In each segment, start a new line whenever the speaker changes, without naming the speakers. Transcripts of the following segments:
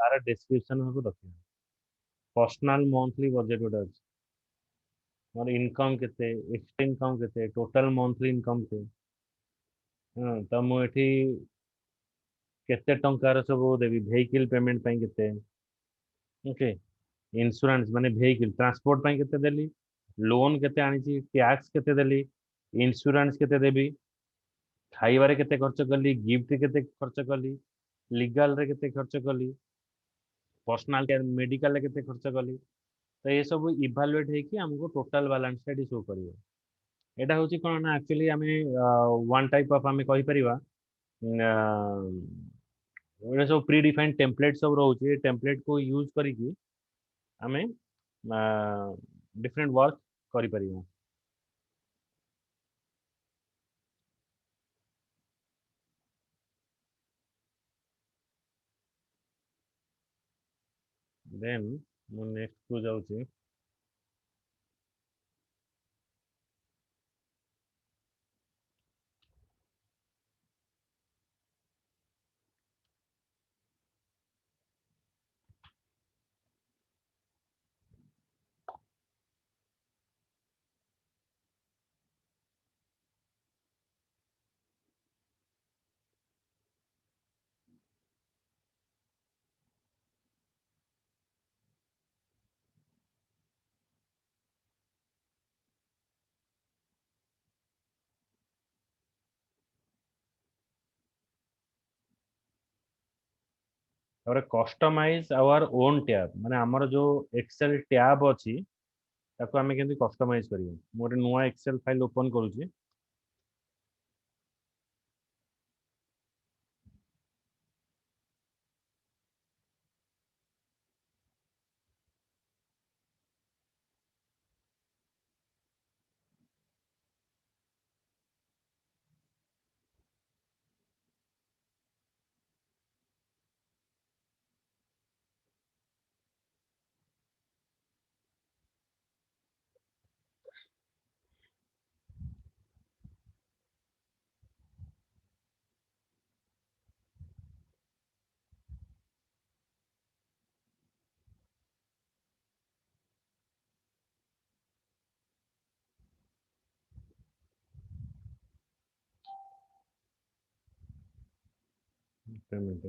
तार डिस्क्रिप्शन सब रखिए। पर्सनल मंथली बजेट गोटे अच्छे मोर इनकम केते, एक्सट्रा इनकम केते, टोटल मंथली इनकम केते। हाँ तो मुझे केते टंकार सब देवी वेहिकल पेमेंट ପାଇଁ केते। ओके। इंश्योरेंस माने वेहिकल ट्रांसपोर्ट ପାଇଁ केते देली, लोन केते आनीची, टैक्स केते देली, इंश्योरेंस केते देबी, खाइबारे केते खर्च कली, गिफ्ट केते खर्च कली, लीगल रे केते खर्च कली, पर्सनल केयर मेडिकल रे केते खर्च कली। तो ये सब इभालुएट हेकी हमको टोटल बैलेंस शीट शो करियो। एटा होची कोन ना एक्चुअली हमें वन टाइप ऑफ हमें कहि परिबा ये सब प्री डिफाइंड टेम्पलेट सब रोचे, टेम्पलेट को यूज करिकी हमें डिफरेंट वर्क करि परिबा। देन मु नेक्स्ट को जाउची। और कस्टमाइज आवर ओन टैब माने हमर जो एक्सेल टैब अछि ताको हमें केंति कस्टमाइज करियो। मु गोटे नुआ एक्सेल फाइल ओपन करूची। पेमेंट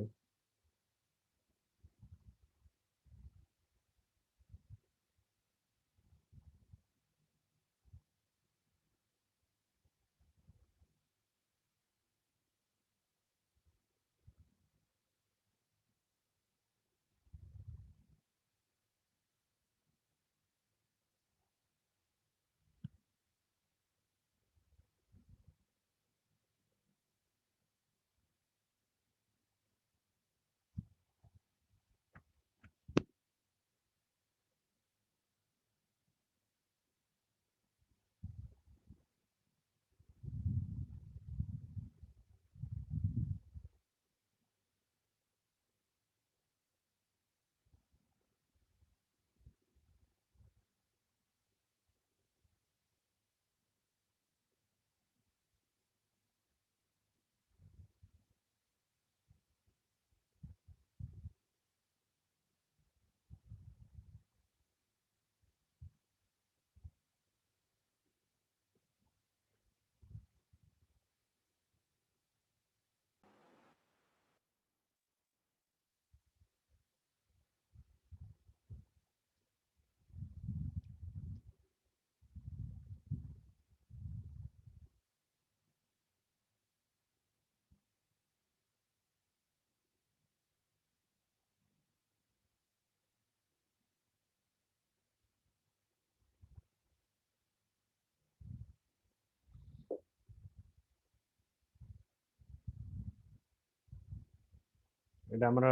एटा हमर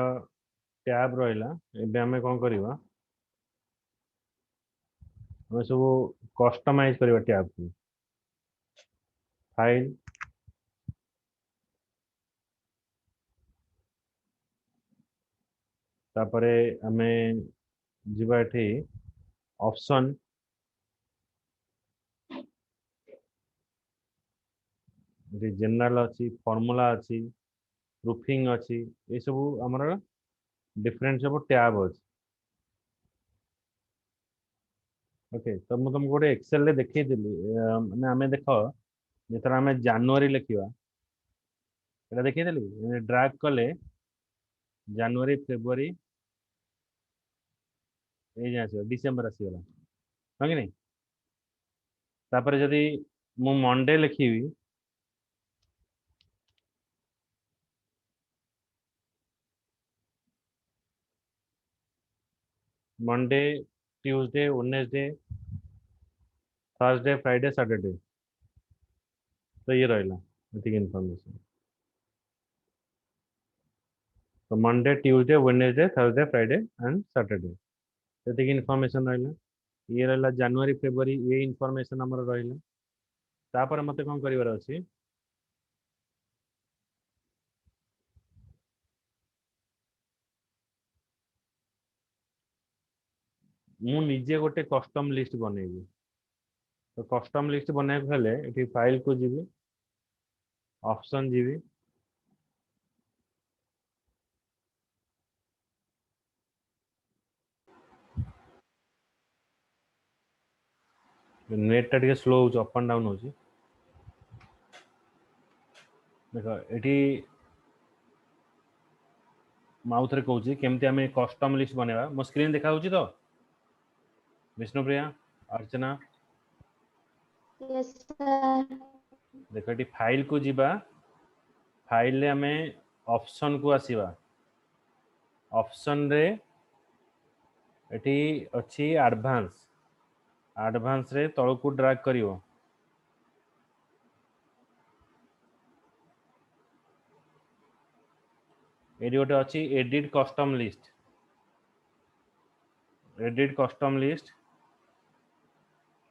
टैब रहिला। एबे हमें कोन करबा, हमें सब कस्टमाइज करबा टैब को। फाइल तापरे हमें जीवा एठी ऑप्शन जनरल अच्छी, फॉर्मूला अच्छी, प्रूफिंग अच्छी, ये सब हमर डिफरेंस सब टैब अछि ओके तो मु तुमको गोटे एक्सेल रे देखै दिली माने हमें देखो जेतरा हमें जनवरी लिखिबा एटा देखै दिली ड्रैग कले जनवरी फेब्रुआरी ए जे आसी डिसेंबर आसी गला हां कि नहीं तापर जदी मु मंडे लिखिबी Monday Tuesday Wednesday Thursday Friday Saturday तो ये रहला एतिक इन्फॉर्मेशन तो Monday Tuesday Wednesday Thursday Friday and Saturday एतिक इन्फॉर्मेशन रहला ये रहला जनवरी फेब्रुआरी ये इन्फॉर्मेशन हमर रहला तापर मते कोन करिवार अछि मु निजे गोटे कस्टम लिस्ट बनेबी तो कस्टम लिस्ट बनाइବାକୁ हेले एठी फाइल को जीवी ऑप्शन जीवी नेट टा ଟିକେ स्लो हो अप एंड डाउन हो देखो एठी माउथ रे कहूची केमती हमें कस्टम लिस्ट बनेबा मो स्क्रीन देखा होची तो विष्णुप्रिया अर्चना
यस सर
देखो एठी फाइल को जीवा फाइल रे हमें ऑप्शन को आसीबा ऑप्शन रे एठी अछि एडवांस एडवांस रे तळ को ड्रैग करिवो एडी गोटे अछि एडिट कस्टम लिस्ट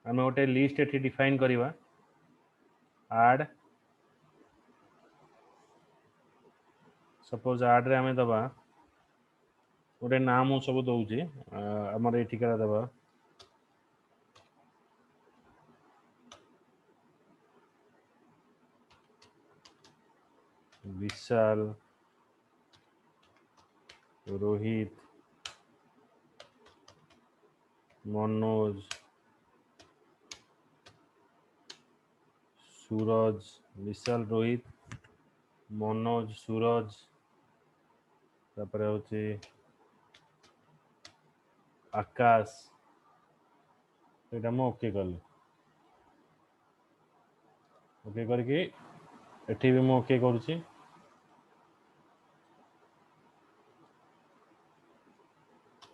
हमें गोटे लिस्ट एठी डिफाइन करिवा ऐड सपोज ऐड रे हमें दबा गोटे नाम सब दउची हमर एठिका दबा विशाल रोहित मनोज सूरज विशाल रोहित मनोज सूरज तापर होची आकाश एटा मो ओके कल ओके करके एठी भी मो ओके करूची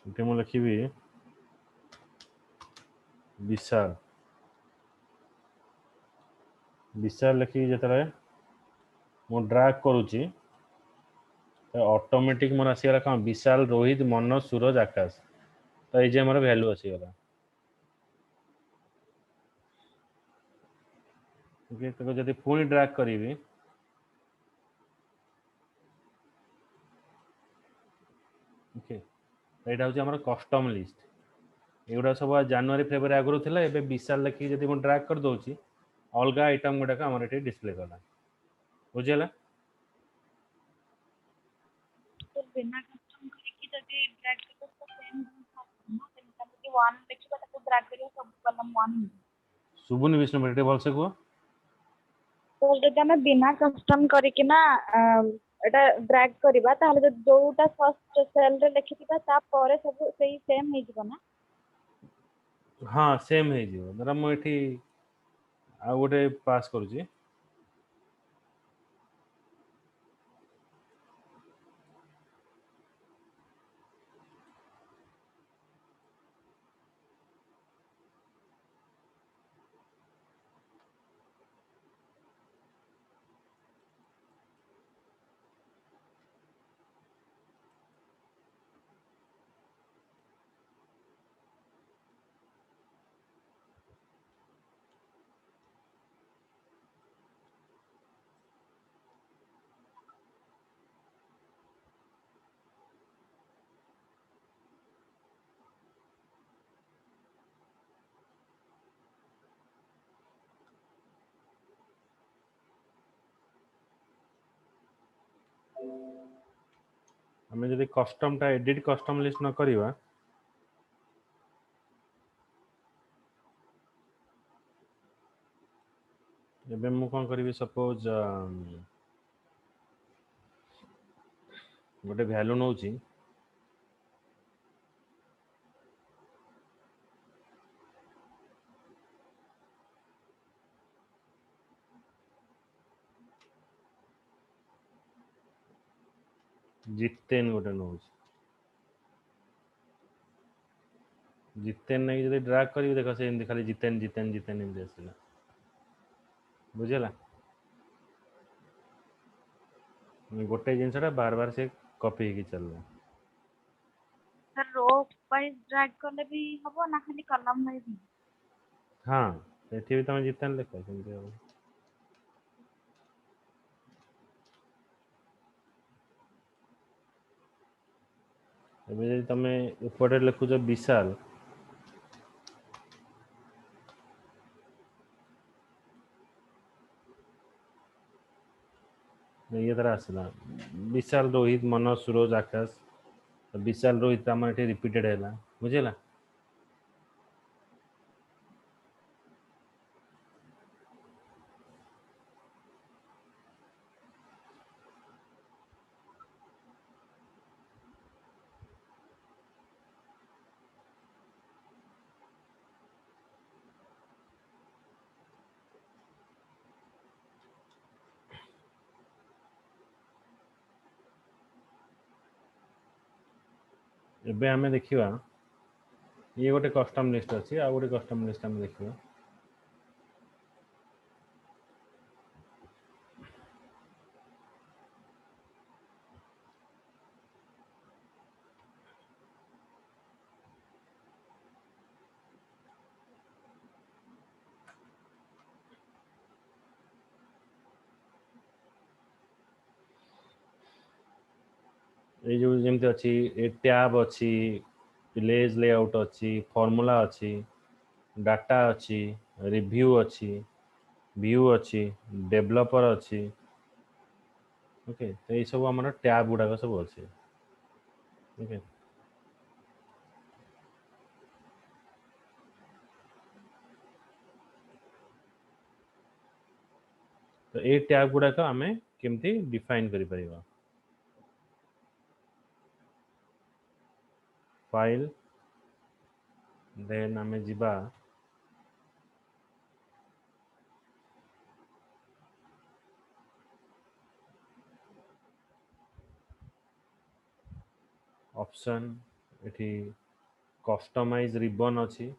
एठी मो लिखिबी विशाल विशाल लिखी जेतले मो ड्रैग करूची ऑटोमेटिक मोर आसीगला कौन विशाल रोहित मनोज सूरज आकाश तो ये मोर वैल्यू आसीगला ओके तो जब पुणी ड्रैग करी ओके यहाँ हूँ आम कस्टम लिस्ट एगुड़ा सब जनवरी फेब्रुआरी आगुरी थिला एबे विशाल लिखी जब मुझे ड्रैग कर दूसरी अलग आइटम गुड़ाक आम ये डिस्प्ले कला बुझीगला
तो बिना कस्टम करके जदी ड्रैग करबो तो सेम ना कि 1 देखिबा ताको ड्रैग करियो सब कलम 1
शुभुनि विष्णु बेटे भल से कह
तो जदी हमें बिना कस्टम करके ना एटा ड्रैग करबा ताहले जोटा फर्स्ट सेल रे लिखिथिबा ता परे सब सेही सेम हे जिवो ना
हाँ सेम है जीव धर मुझे आ गोटे पास करुँची ଆମେ ଯଦି କଷ୍ଟମ ଟା ଏଡିଟ କଷ୍ଟମ ଲିଷ୍ଟ ନ କରିବା ଏବେ ମୁଁ କଣ କରିବି ସପୋଜ ଗୋଟେ ଭ୍ୟାଲୁ ନଉଛି ଜିତେନ ଗୋଟେ ନଉଛି ଜିତେନ ନେଇକି ଯଦି ଡ୍ରାଗ କରିବି ଦେଖ ସେ ଏମିତି ଖାଲି ଜିତେନ ଜିତେନ ଜିତେନ ଏମିତି ଆସିଲା ବୁଝିଲା ଗୋଟେ ଜିନିଷଟା ବାର ବାର ସେ କପି ହେଇକି ଚାଲିଲା
सर रो वाइज ड्रैग करले भी हबो ना खाली कॉलम वाइज ही
ହଁ ଏଠି ବି ତମେ ଜିତେନ ଲେଖ ସେମିତି ହବ ଏବେ ଯଦି ତମେ ଏପଟେ ଲେଖୁଛ ବିଶାଲ ଇଏ ତାର ଆସିଲା ବିଶାଲ ରୋହିତ ମନୋଜ ସୁରୋଜ ଆକାଶ ବିଶାଲ ରୋହିତ ଆମର ଏଠି ରିପିଟେଡ ହେଲା ବୁଝିଲା ଏବେ ଆମେ ଦେଖିବା ଇଏ ଗୋଟେ କଷ୍ଟମ ଲିଷ୍ଟ ଅଛି ଆଉ ଗୋଟେ କଷ୍ଟମ ଲିଷ୍ଟ ଆମେ ଦେଖିବା ଏଇ ଯୋଉ ଯେମିତି ଅଛି ଏ ଟ୍ୟାବ ଅଛି ପ୍ଲେଜ ଲେଆଉଟ୍ ଅଛି ଫର୍ମୁଲା ଅଛି डाटा ଅଛି ରିଭ୍ୟୁ ଅଛି व्यू ଅଛି डेवलपर ଅଛି ओके तो ये सब हमारा टैब गुड़ाक सब अच्छे ओके तो ये टैब गुड़ाक आम केमती डिफाइन करि परिबा फाइल देन आम जिबा ऑप्शन एठी कस्टमाइज रिबन अच्छी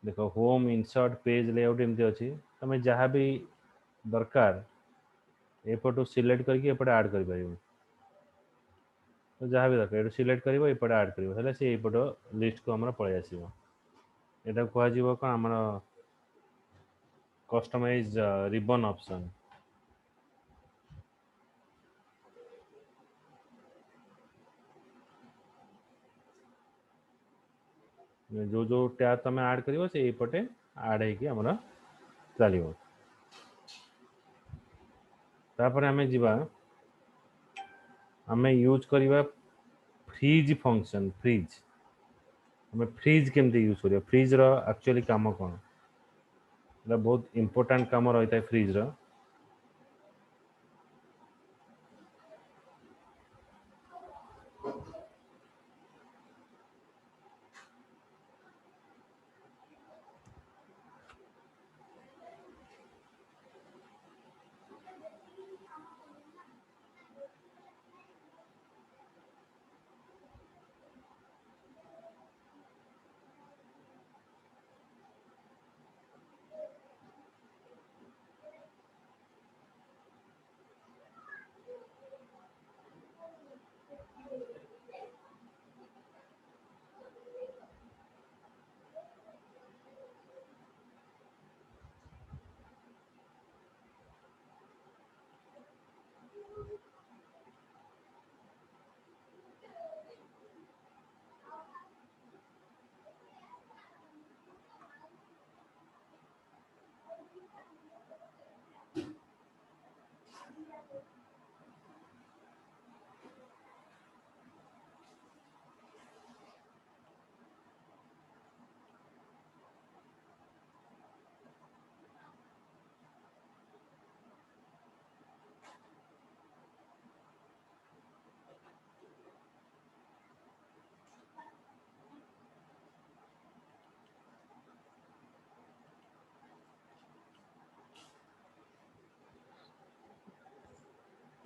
देखो होम इंसर्ट पेज लेआउट एमती अच्छी तुम जहाँ भी दरकार एपटू सिलेक्ट करके एपटे ऐड कर परिबो तो जहाँ भी दरकार एटू सिलेक्ट करिवो एपटे ऐड करिवो हेले से एपट लिस्ट को हमरा पळै आसीबो एटा कुआ जीवो कोन हमरा कस्टमाइज रिबन ऑप्शन जो जो टैब तुम ऐड करिवो से एपटे ऐड हेकी हमरा चलिवो तापर आमे जिबा आमे यूज करिवा फ्रीज फंक्शन फ्रीज हमें फ्रीज केमती यूज करिया फ्रीज रो एक्चुअली काम कोन एटा बहुत इंपोर्टेंट काम रहिता है फ्रीज रो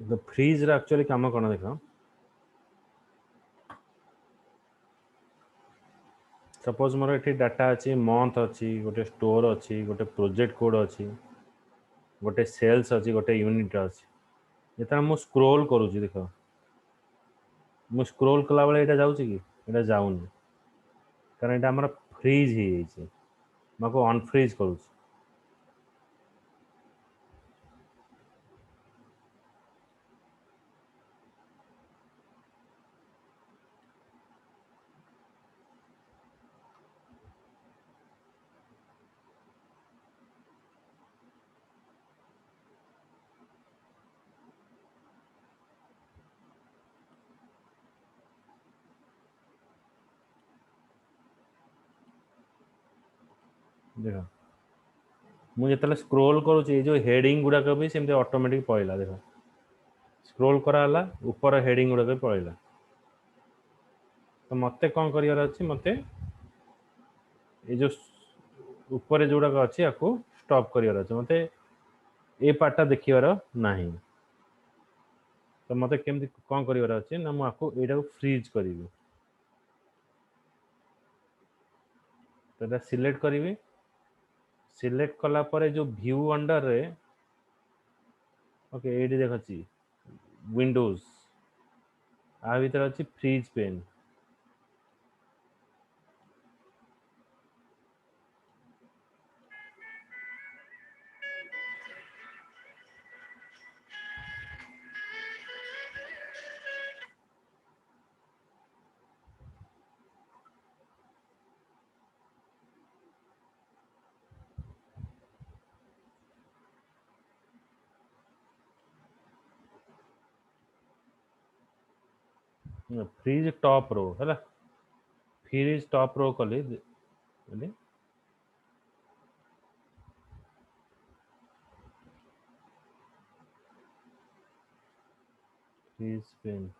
तो फ्रीज रा एक्चुअली काम कौन देख सपोज मोर ये डाटा अच्छी मंथ अच्छी गोटे स्टोर अच्छी गोटे प्रोजेक्ट कोड अच्छी गोटे सेल्स अच्छी गोटे यूनिट अच्छी जो मुझे स्क्रोल करुँच देख मु स्क्रोल कला बेले यहाँ जाऊँगी कि यहाँ जाऊनी कारण यहाँ आम फ्रीज हो मुझे अनफ्रीज करुँच देख मुझे स्क्रोल करुँच जो हेडिंग गुड़ाक भी सेमती ऑटोमेटिक पड़ेगा देख स्क्रोल कराला ऊपर हेडिंग गुड़ाक भी पड़ेगा तो मत कौन कर मत ये जो ऊपर जोड़ाक अच्छी आपको स्टॉप कर मत ये पार्टा देखिबार नहीं तो मत केमती कौन कर अच्छे ना मुझे यहाँ फ्रीज करी तो सिलेक्ट करी सिलेक्ट कला पर जो व्यू अंडर रे ओके ये देखी विंडोज आ भीतर अच्छी freeze pane freeze top row है फ्रीज टॉप रो कली फ्रीज पेन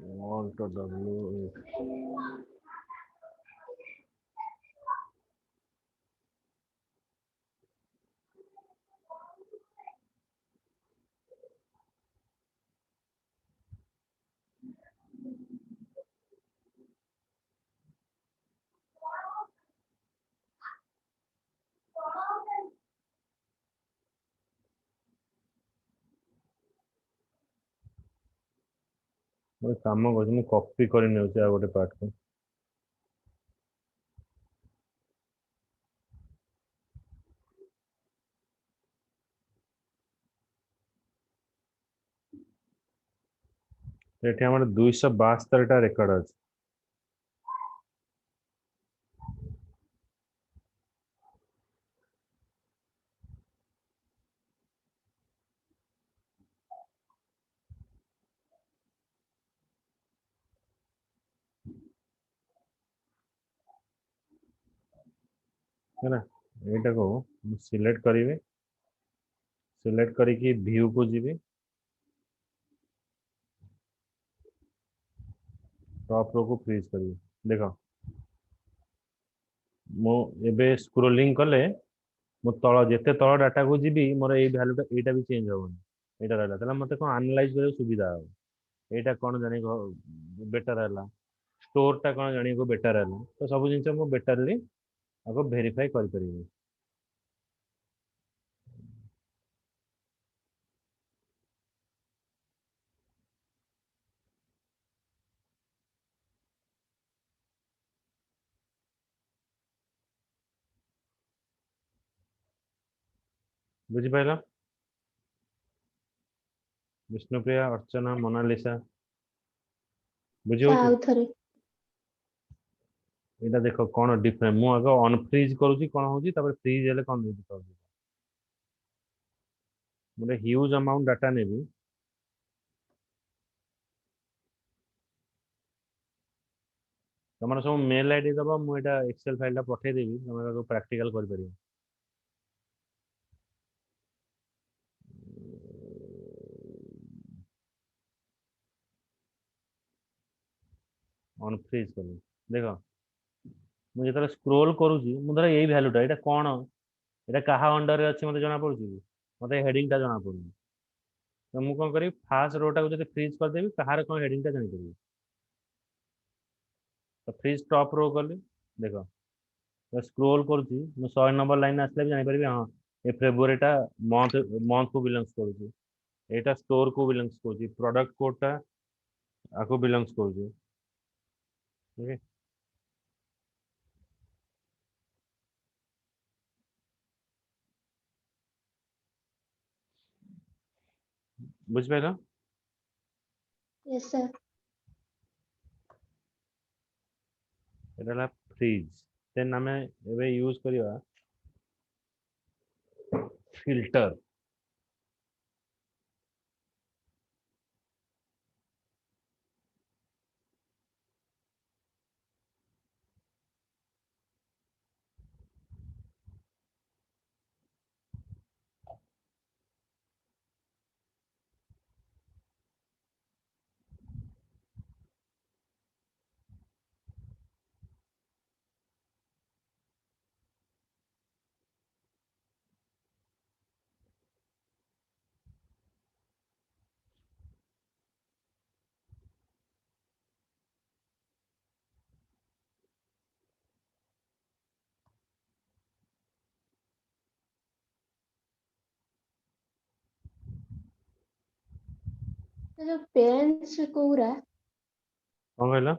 Alt W मैं काम कर कॉपी कर गोटे पार्ट को ये आम 272 रेकर्ड अच्छे है ना यहाँ को सिलेक्ट करी सिलेक्ट करके व्यू को जी टॉप रो को फ्रीज करी देख मुझे स्क्रोलिंग कले मो तल जिते तल डाटा को जी मोर ये भैल्यूटा यहाँ भी चेंज हेनी यहाँ रहा मत कौन आनालाइज कर सुविधा हम यहाँ कौन जान बेटर है स्टोरटा कौन जान को बेटर है तो सब जिन मुझे बेटरली आपको भेरीफाई कर बुझिपाइल? विष्णुप्रिया, अर्चना, मोनालिसा बुझी
ସାର୍
होची?
ଆଉ ଥରେ
एटा देखो कोन डिफरेंट मु आगे अनफ्रीज करूची कोन होची तबे फ्रीज हेले कोन होची कहूची मोरे ह्यूज अमाउंट डाटा नेबी तमरा सब मेल आईडी दबा मु एटा एक्सेल फाइल टा पठे देबी तमे को प्रैक्टिकल कर परियो अनफ्रीज करू देखो मु जेतले स्क्रॉल करूची मु धर एई वैल्यूटा एटा कोन एटा कहा अंडर रे अछि मते जाना पड़ुची मते हेडिंग टा जाना पड़ुनी तो मु कोन करी फास्ट रो टा को जदि फ्रीज कर देबी कहार कोन हेडिंग टा जानि परबी तो फ्रीज टॉप रो करली देखो तो स्क्रॉल करूची मु 100 नंबर लाइन आसले भी जानि परबी हां ए फेब्रुआरी टा मंथ मंथ को बिलोंग्स करूची एटा स्टोर को बिलोंग्स करूची प्रोडक्ट कोड टा आको बिलोंग्स करूची ओके बुझ पाइल
yes sir
एटा ला फ्रीज देन हमें एबे यूज करिवा फिल्टर
ସେ ଯୋଉ ପେନ୍ସ କୋଉରା
कोन कहला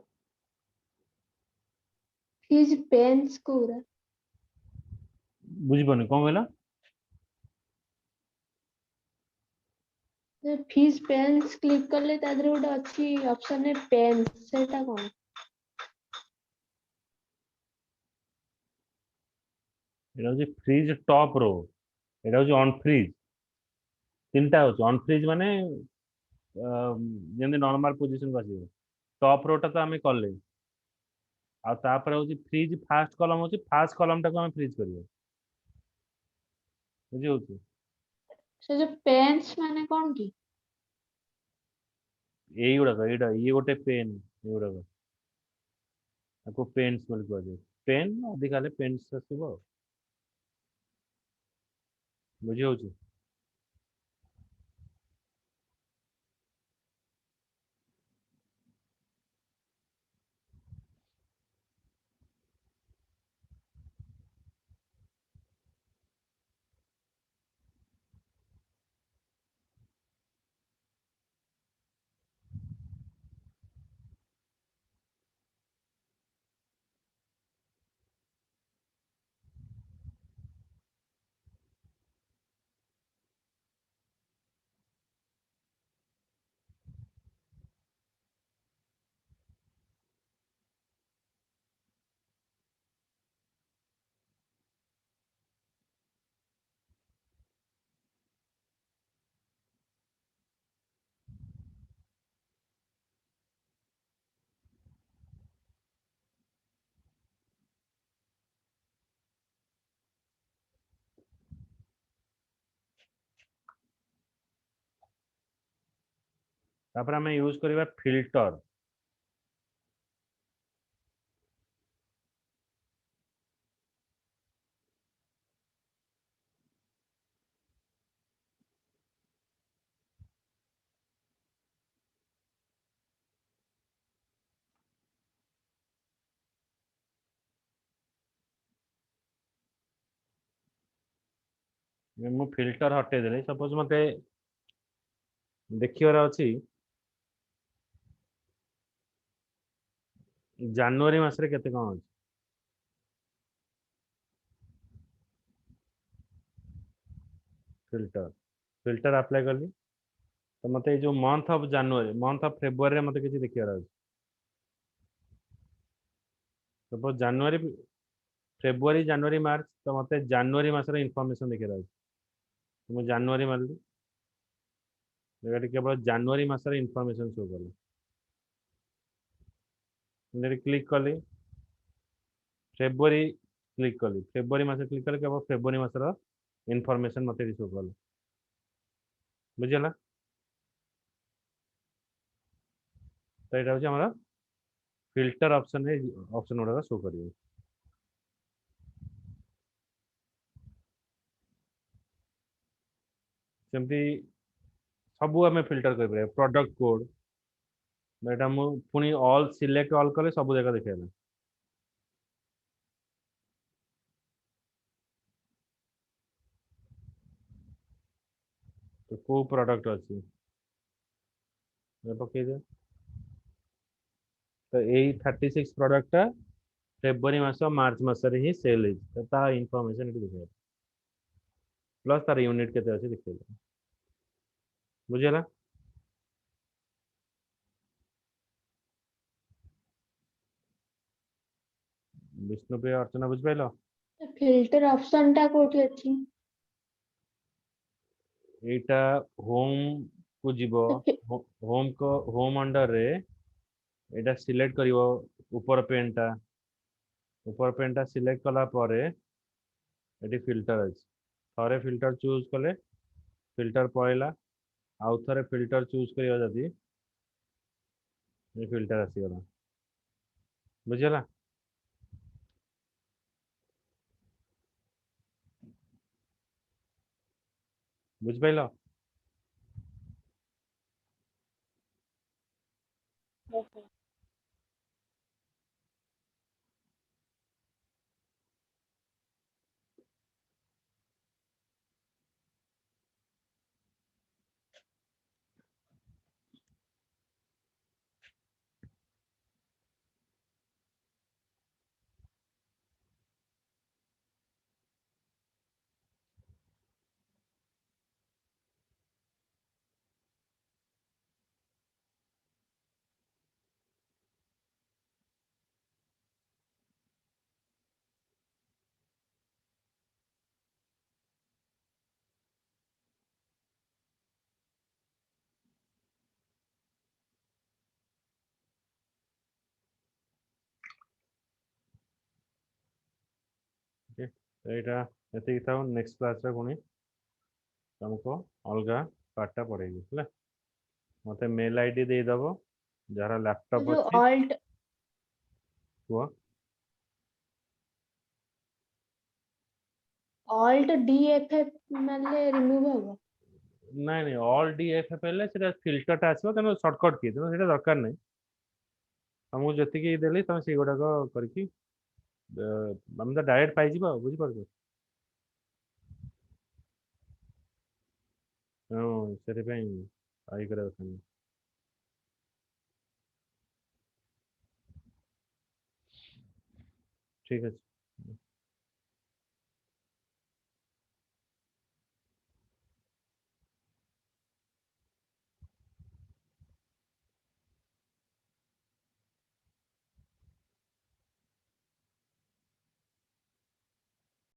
ଫିଜ୍ ପେନ୍ସ କୋଉରା
बुझी पनी कोन कहला
ଫିଜ୍ ପେନ୍ସ କ୍ଲିକ୍ କଲେ ତା ଦେହରେ ଗୋଟେ ଅଛି ଅପସନରେ ପେନ୍ସ ସେଇଟା କଣ
एटा होची फ्रीज टॉप रो एटा होची ऑन फ्रीज तीनटा होची ऑन फ्रीज माने जेंति नॉर्मल पोजीशन को आसीबो टॉप रो टा तो हमें करले आ तापर होची फ्रीज फास्ट कॉलम होची फास्ट कॉलम टा को हमें फ्रीज करियो बुझी होची
ସେ ଯୋଉ ପେନ୍ସ ମାନେ କଣ କି
एई गुडा एटा ये गोटे पेन ये गुडा आपको पेन्स बोली कुआ जाय पेन अधिक हेले पेन्स आसीबो बुझी होची तापर हमें यूज करिवा फिल्टर मु फिल्टर हटे देले सपोज मते देखिबार अछि जनवरी मासरे केते कोन अछि फिल्टर फिल्टर अप्लाई कली तो मते जो month of January month of February मते किसी देखियार अछि सपोज जनवरी फेब्रुआरी जनवरी मार्च तो मते जनवरी मासर इनफॉरमेशन देखियार अछि तो मैं जनवरी मारली एटा केवल जनवरी मासर इनफॉरमेशन शो कला मैं क्लिक कली फेब्रुआरी क्लिक कली फेब्रुआरी मास क्लिक कले केवल फेब्रुआरी मासर इनफॉरमेशन मते शो कला बुझला तो यहाँ हूँ हमारा फिल्टर ऑप्शन है ऑप्शन गुड़ा शो करिए सेमती सब आम फिल्टर कर प्रोडक्ट कोड एटा मु पुनी ऑल सिलेक्ट ऑल कले सब जगह देखा तो को प्रोडक्ट अच्छी पकई दे तो यही 36 प्रोडक्ट फेब्रुआरी मास मार्च मासरे ही सेल है इनफॉरमेशन ये देखा प्लस तार यूनिट केते अच्छे देखा बुझेगा विष्णुप्रिया अर्चना बुझ पाइल
फिल्टर ऑप्शन टा कोठी अछि
एटा होम को जीव होम को होम अंडर रे एटा सिलेक्ट करिवो ऊपर पेन टा सिलेक्ट कला परे एटी फिल्टर अछि थरे फिल्टर चूज कले फिल्टर पळेला आउ थरे फिल्टर चूज करियो जदी ये फिल्टर आसीगला बुझला बुझ पाइल
Yes, sir.
ओके एटा एति थाउ नेक्स्ट क्लास रे पुनी तुमको अलगा पार्टा पड़ेगी ହେଲା मते मेल आईडी दे दबो जरा लैपटॉप
जो
अछि
ऑल्ट
हुआ
ऑल्ट डीएफएफ मानले रिमूव होगा
नहीं नहीं ऑल डीएफएफ हेले सेटा फिल्टर टा आसीबो तनो शॉर्टकट की तनो सेटा दरकार नहीं हमहु जति की देली तमे से गोडा को करकी हम तो डायरेक्ट पाई जिबो बुझि परबो हां सेते पई आई करे ठीक है